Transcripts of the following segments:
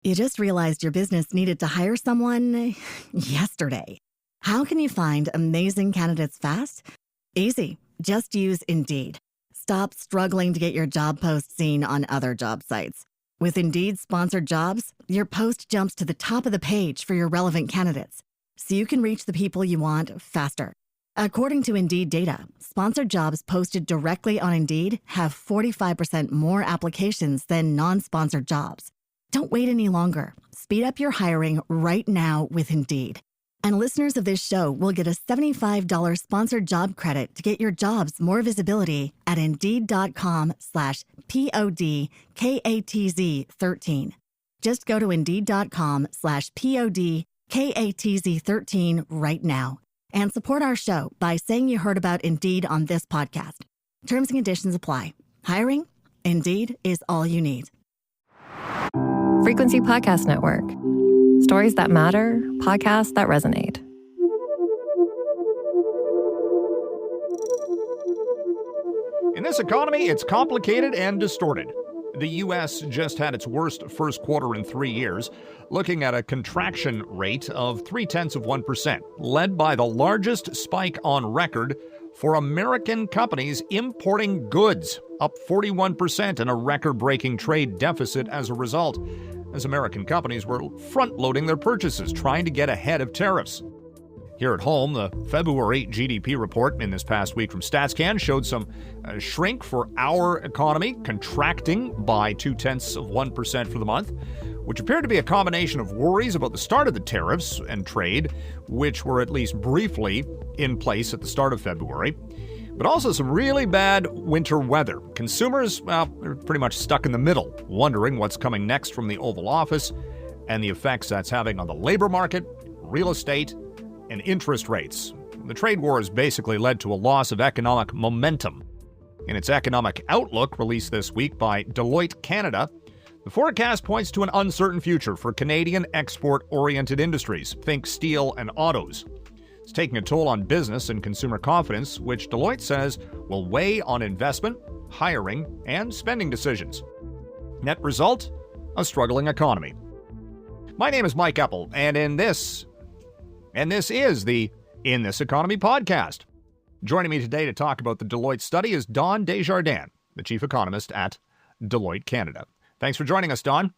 You just realized your business needed to hire someone yesterday. How can you find amazing candidates fast? Easy. Just use Indeed. Stop struggling to get your job post seen on other job sites. With Indeed sponsored jobs, your post jumps to the top of the page for your relevant candidates, so you can reach the people you want faster. According to Indeed data, sponsored jobs posted directly on Indeed have 45% more applications than non-sponsored jobs. Don't wait any longer. Speed up your hiring right now with Indeed. And listeners of this show will get a $75 sponsored job credit to get your jobs more visibility at Indeed.com/PODKATZ13. Just go to Indeed.com/PODKATZ13 right now and support our show by saying you heard about Indeed on this podcast. Terms and conditions apply. Hiring? Indeed is all you need. Frequency Podcast Network. Stories that matter, podcasts that resonate. In this economy, it's complicated and distorted. The U.S. just had its worst first quarter in 3 years, looking at a contraction rate of 0.3%, led by the largest spike on record for American companies importing goods, up 41%, and a record-breaking trade deficit as a result, as American companies were front-loading their purchases, trying to get ahead of tariffs. Here at home, the February GDP report in this past week from StatsCan showed some shrink for our economy, contracting by 0.2% for the month, which appeared to be a combination of worries about the start of the tariffs and trade, which were at least briefly in place at the start of February, but also some really bad winter weather. Consumers, well, they're pretty much stuck in the middle, wondering what's coming next from the Oval Office and the effects that's having on the labor market, real estate, and interest rates. The trade war has basically led to a loss of economic momentum. In its economic outlook released this week by Deloitte Canada, the forecast points to an uncertain future for Canadian export-oriented industries, think steel and autos. It's taking a toll on business and consumer confidence, which Deloitte says will weigh on investment, hiring, and spending decisions. Net result? A struggling economy. My name is Mike Eppel, and this is the In This Economy podcast. Joining me today to talk about the Deloitte study is Don Desjardins, the chief economist at Deloitte Canada. Thanks for joining us, Don.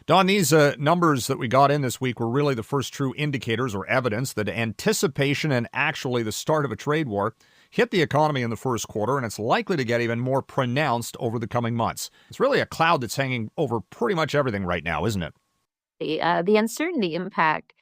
Don, these numbers that we got in this week were really the first true indicators or evidence that anticipation and actually the start of a trade war hit the economy in the first quarter, and it's likely to get even more pronounced over the coming months. It's really a cloud that's hanging over pretty much everything right now, isn't it? The uncertainty impact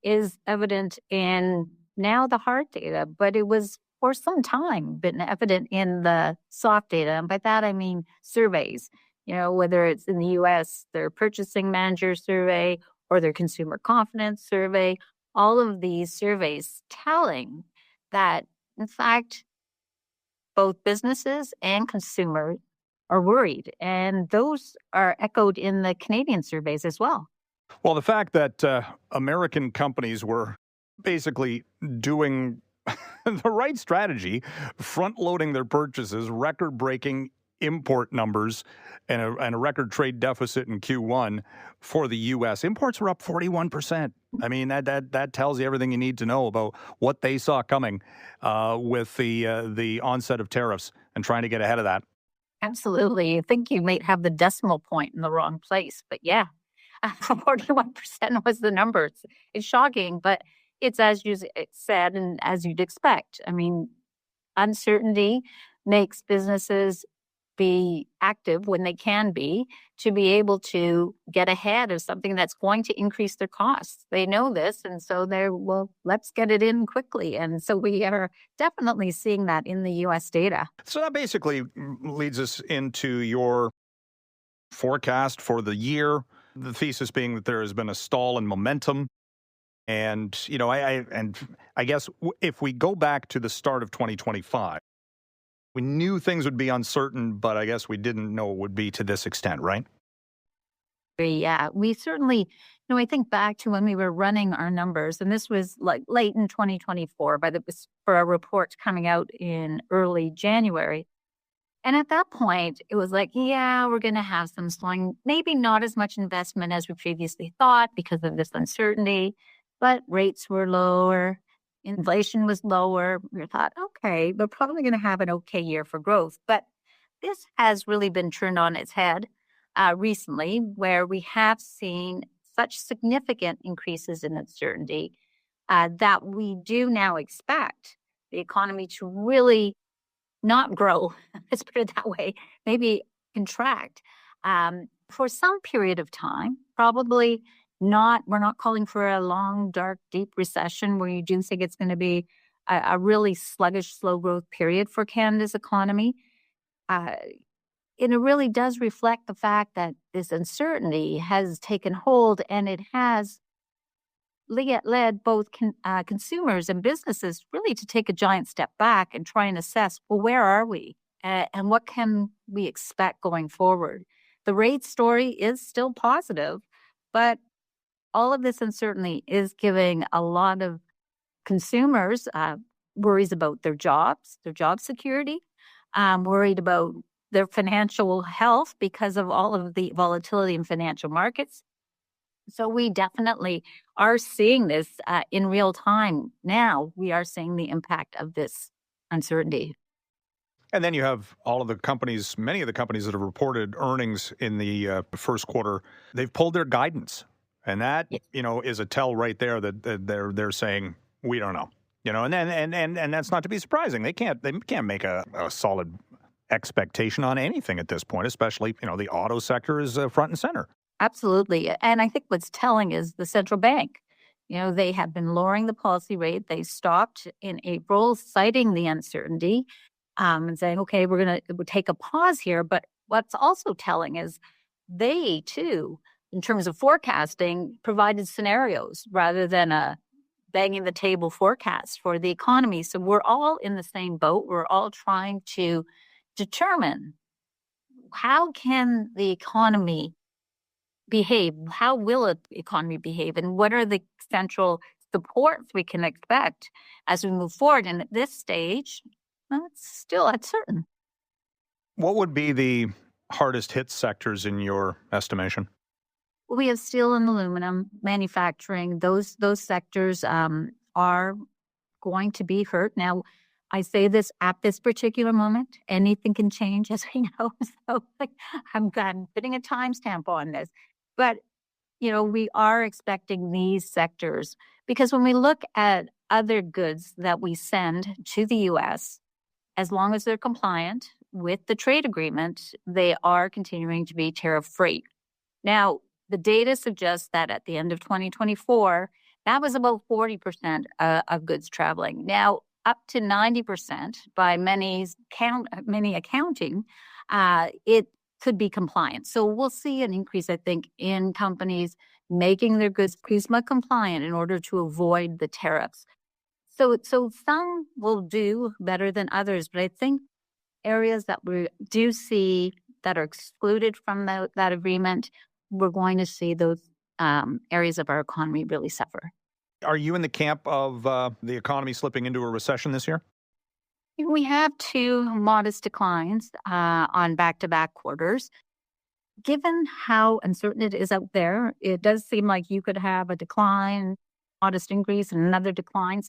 is evident in now the hard data, but it was for some time been evident in the soft data. And by that, I mean surveys. You know, whether it's in the U.S., their purchasing manager survey or their consumer confidence survey, all of these surveys telling that, in fact, both businesses and consumers are worried. And those are echoed in the Canadian surveys as well. Well, the fact that American companies were basically doing the right strategy, front-loading their purchases, record-breaking import numbers, and a record trade deficit in Q1 for the U.S. Imports were up 41%. I mean, that tells you everything you need to know about what they saw coming with the onset of tariffs and trying to get ahead of that. Absolutely. I think you might have the decimal point in the wrong place, but yeah, 41% was the number. It's shocking, but it's as you said and as you'd expect. I mean, uncertainty makes businesses be active when they can be to be able to get ahead of something that's going to increase their costs. They know this, and so well, let's get it in quickly. And so we are definitely seeing that in the U.S. data. So that basically leads us into your forecast for the year, the thesis being that there has been a stall in momentum. And, you know, I guess if we go back to the start of 2025, we knew things would be uncertain, but I guess we didn't know it would be to this extent, right? Yeah, we certainly, I think back to when we were running our numbers, and this was like late in 2024, for a report coming out in early January. And at that point, it was like, yeah, we're going to have some slowing, maybe not as much investment as we previously thought because of this uncertainty, but rates were lower, inflation was lower. We thought, okay, we're probably going to have an okay year for growth. But this has really been turned on its head recently, where we have seen such significant increases in uncertainty that we do now expect the economy to really not grow, let's put it that way, maybe contract for some period of time. Probably not, we're not calling for a long, dark, deep recession where you do think it's going to be a really sluggish, slow growth period for Canada's economy. And it really does reflect the fact that this uncertainty has taken hold, and it has led both consumers and businesses really to take a giant step back and try and assess, well, where are we and what can we expect going forward? The rate story is still positive, but all of this uncertainty is giving a lot of consumers worries about their jobs, their job security, worried about their financial health because of all of the volatility in financial markets. So we definitely are seeing this in real time now. We are seeing the impact of this uncertainty. And then you have all of the companies, many of the companies that have reported earnings in the first quarter, they've pulled their guidance. And that, is a tell right there that they're saying, we don't know. And that's not to be surprising. They can't make a solid expectation on anything at this point, especially, the auto sector is front and center. Absolutely. And I think what's telling is the central bank. They have been lowering the policy rate. They stopped in April, citing the uncertainty and saying, okay, we're going to take a pause here. But what's also telling is they, too, in terms of forecasting, provided scenarios rather than a banging the table forecast for the economy. So we're all in the same boat. We're all trying to determine how can the economy behave? How will the economy behave? And what are the central supports we can expect as we move forward? And at this stage, it's still uncertain. What would be the hardest hit sectors in your estimation? We have steel and aluminum, manufacturing. Those sectors are going to be hurt. Now, I say this at this particular moment. Anything can change, as we know. So I'm putting a timestamp on this. But, we are expecting these sectors because when we look at other goods that we send to the U.S., as long as they're compliant with the trade agreement, they are continuing to be tariff-free. Now, the data suggests that at the end of 2024, that was about 40% of goods traveling. Now, up to 90% by many accounting, it could be compliant. So we'll see an increase, I think, in companies making their goods PRISMA compliant in order to avoid the tariffs. So some will do better than others, but I think areas that we do see that are excluded from that agreement, we're going to see those areas of our economy really suffer. Are you in the camp of the economy slipping into a recession this year? We have two modest declines on back-to-back quarters. Given how uncertain it is out there, it does seem like you could have a decline, modest increase, and another decline.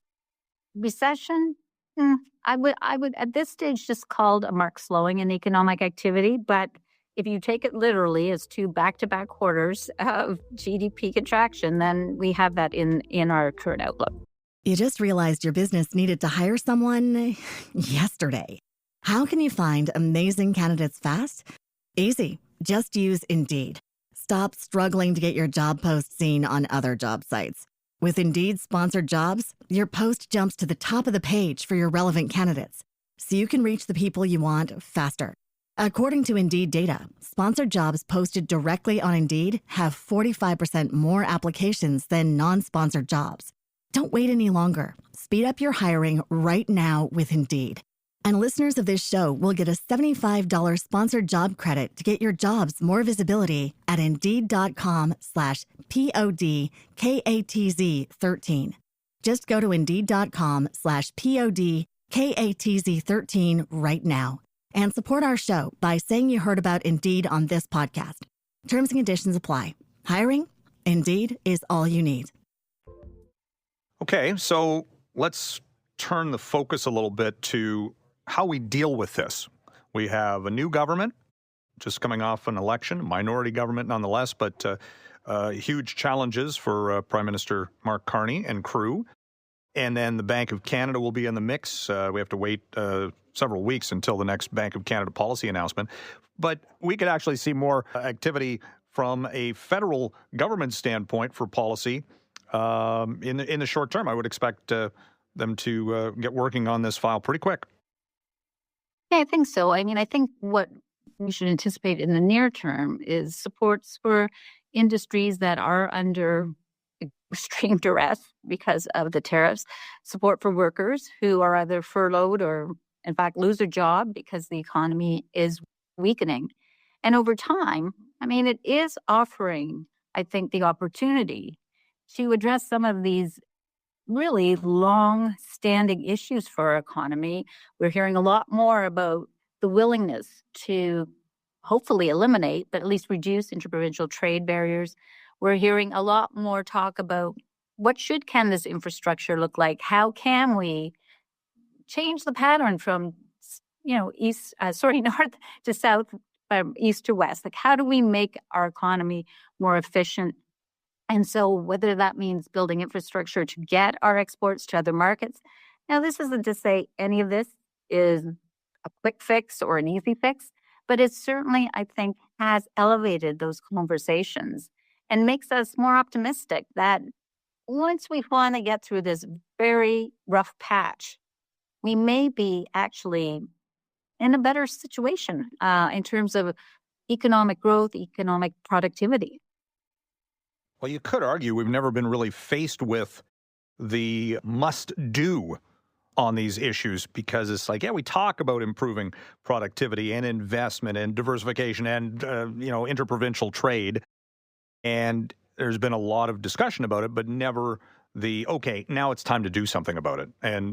Recession, I would at this stage just called a marked slowing in economic activity. But if you take it literally as two back-to-back quarters of GDP contraction, then we have that in our current outlook. You just realized your business needed to hire someone yesterday. How can you find amazing candidates fast? Easy. Just use Indeed. Stop struggling to get your job post seen on other job sites. With Indeed sponsored jobs, your post jumps to the top of the page for your relevant candidates, so you can reach the people you want faster. According to Indeed data, sponsored jobs posted directly on Indeed have 45% more applications than non-sponsored jobs. Don't wait any longer. Speed up your hiring right now with Indeed. And listeners of this show will get a $75 sponsored job credit to get your jobs more visibility at Indeed.com/PODKATZ13. Just go to Indeed.com/PODKATZ13 right now And support our show by saying you heard about Indeed on this podcast. Terms and conditions apply. Hiring? Indeed is all you need. Okay, so let's turn the focus a little bit to how we deal with this. We have a new government just coming off an election, a minority government nonetheless, but huge challenges for Prime Minister Mark Carney and crew. And then the Bank of Canada will be in the mix. We have to wait several weeks until the next Bank of Canada policy announcement. But we could actually see more activity from a federal government standpoint for policy in the short term. I would expect them to get working on this file pretty quick. Yeah, I think so. I mean, I think what we should anticipate in the near term is supports for industries that are under extreme duress because of the tariffs, support for workers who are either furloughed or, in fact, lose their job because the economy is weakening. And over time, I mean, it is offering, I think, the opportunity to address some of these really long-standing issues for our economy. We're hearing a lot more about the willingness to hopefully eliminate, but at least reduce interprovincial trade barriers. We're hearing a lot more talk about what should Canada's infrastructure look like? How can we change the pattern from, north to south, east to west? Like, how do we make our economy more efficient? And so whether that means building infrastructure to get our exports to other markets. Now, this isn't to say any of this is a quick fix or an easy fix, but it certainly, I think, has elevated those conversations and makes us more optimistic that once we finally get through this very rough patch, we may be actually in a better situation in terms of economic growth, economic productivity. Well, you could argue we've never been really faced with the must-do on these issues because it's like, yeah, we talk about improving productivity and investment and diversification and, interprovincial trade. And there's been a lot of discussion about it, but never okay, now it's time to do something about it.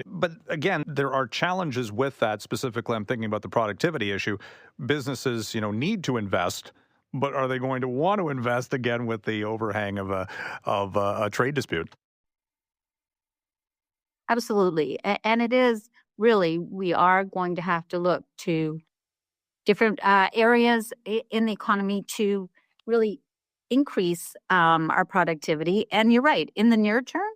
But again, there are challenges with that. Specifically, I'm thinking about the productivity issue. Businesses, need to invest. But are they going to want to invest again with the overhang of a trade dispute? Absolutely. And it is really, we are going to have to look to different areas in the economy to really increase our productivity. And you're right, in the near term,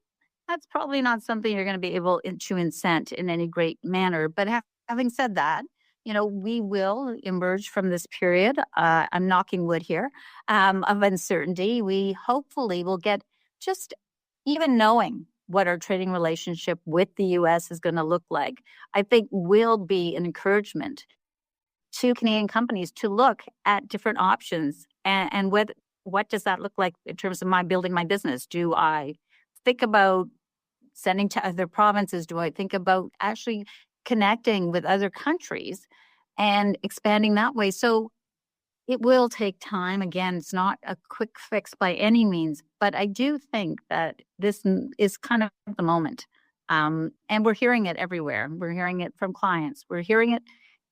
that's probably not something you're going to be able to incent in any great manner. But having said that, we will emerge from this period, I'm knocking wood here, of uncertainty. We hopefully will get just even knowing what our trading relationship with the U.S. is going to look like, I think will be an encouragement to Canadian companies to look at different options and what does that look like in terms of building my business? Do I think about sending to other provinces? Do I think about actually connecting with other countries and expanding that way? So it will take time. Again, it's not a quick fix by any means, but I do think that this is kind of the moment. And we're hearing it everywhere. We're hearing it from clients. We're hearing it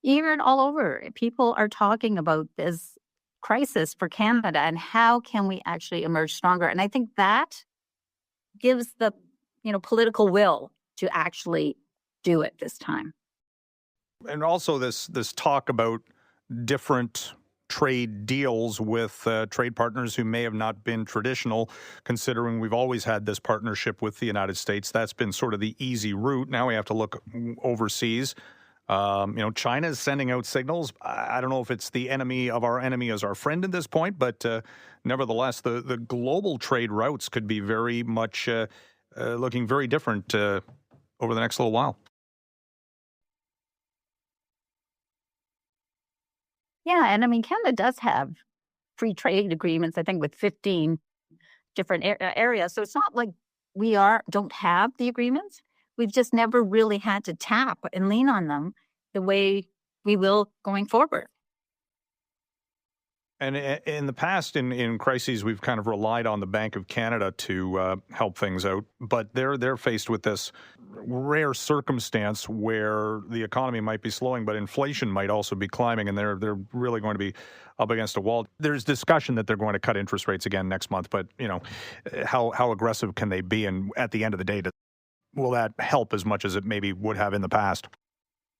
even all over. People are talking about this crisis for Canada and how can we actually emerge stronger. And I think that gives the political will to actually do it this time. And also this talk about different trade deals with trade partners who may have not been traditional, considering we've always had this partnership with the United States. That's been sort of the easy route. Now we have to look overseas. China is sending out signals. I don't know if it's the enemy of our enemy as our friend at this point, but nevertheless, the global trade routes could be very much looking very different over the next little while. Yeah, and I mean, Canada does have free trade agreements, I think, with 15 different areas. So it's not like we don't have the agreements. We've just never really had to tap and lean on them the way we will going forward. And in the past, in crises, we've kind of relied on the Bank of Canada to help things out. But they're faced with this rare circumstance where the economy might be slowing, but inflation might also be climbing, and they're really going to be up against a wall. There's discussion that they're going to cut interest rates again next month, but how aggressive can they be? And at the end of the day, will that help as much as it maybe would have in the past?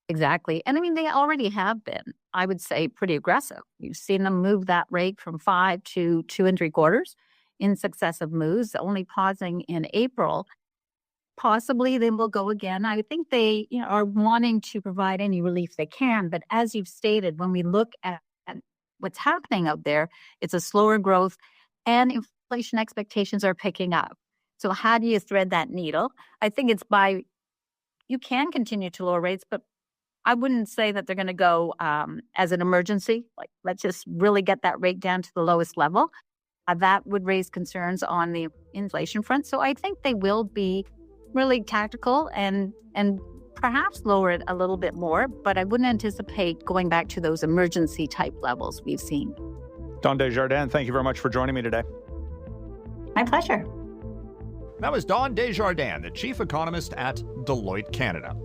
Exactly. And I mean, they already have been, I would say, pretty aggressive. You've seen them move that rate from 5 to 2.75 in successive moves, only pausing in April. Possibly they will go again. I think they are wanting to provide any relief they can. But as you've stated, when we look at what's happening out there, it's a slower growth and inflation expectations are picking up. So how do you thread that needle? I think it's you can continue to lower rates, but I wouldn't say that they're going to go as an emergency. Like, let's just really get that rate down to the lowest level. That would raise concerns on the inflation front. So I think they will be really tactical and perhaps lower it a little bit more. But I wouldn't anticipate going back to those emergency type levels we've seen. Dawn Desjardins, thank you very much for joining me today. My pleasure. That was Dawn Desjardins, the chief economist at Deloitte Canada.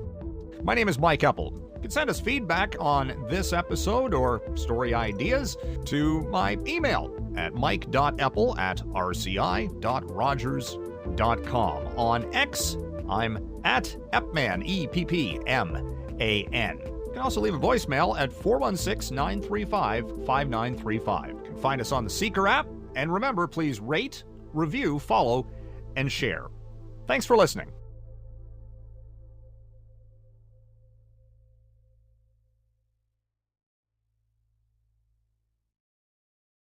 My name is Mike Eppel. You can send us feedback on this episode or story ideas to my email at mike.eppel@rci.rogers.com. On X, I'm at Eppman, EPPMAN. You can also leave a voicemail at 416-935-5935. You can find us on the Seeker app. And remember, please rate, review, follow, and share. Thanks for listening.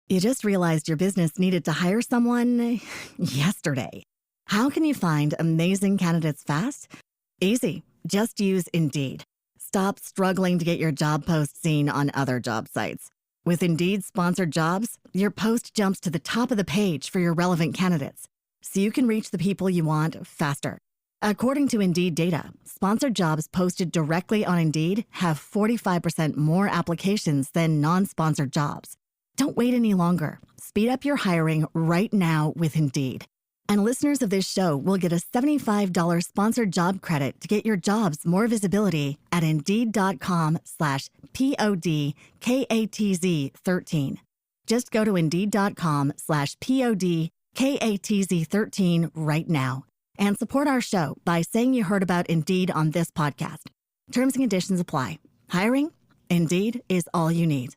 You just realized your business needed to hire someone yesterday. How can you find amazing candidates fast? Easy. Just use Indeed. Stop struggling to get your job post seen on other job sites. With Indeed sponsored jobs, your post jumps to the top of the page for your relevant candidates, so you can reach the people you want faster. According to Indeed data, sponsored jobs posted directly on Indeed have 45% more applications than non-sponsored jobs. Don't wait any longer. Speed up your hiring right now with Indeed. And listeners of this show will get a $75 sponsored job credit to get your jobs more visibility at Indeed.com/PODKATZ13. Just go to Indeed.com/PODKATZ13 right now and support our show by saying you heard about Indeed on this podcast. Terms and conditions apply. Hiring? Indeed is all you need.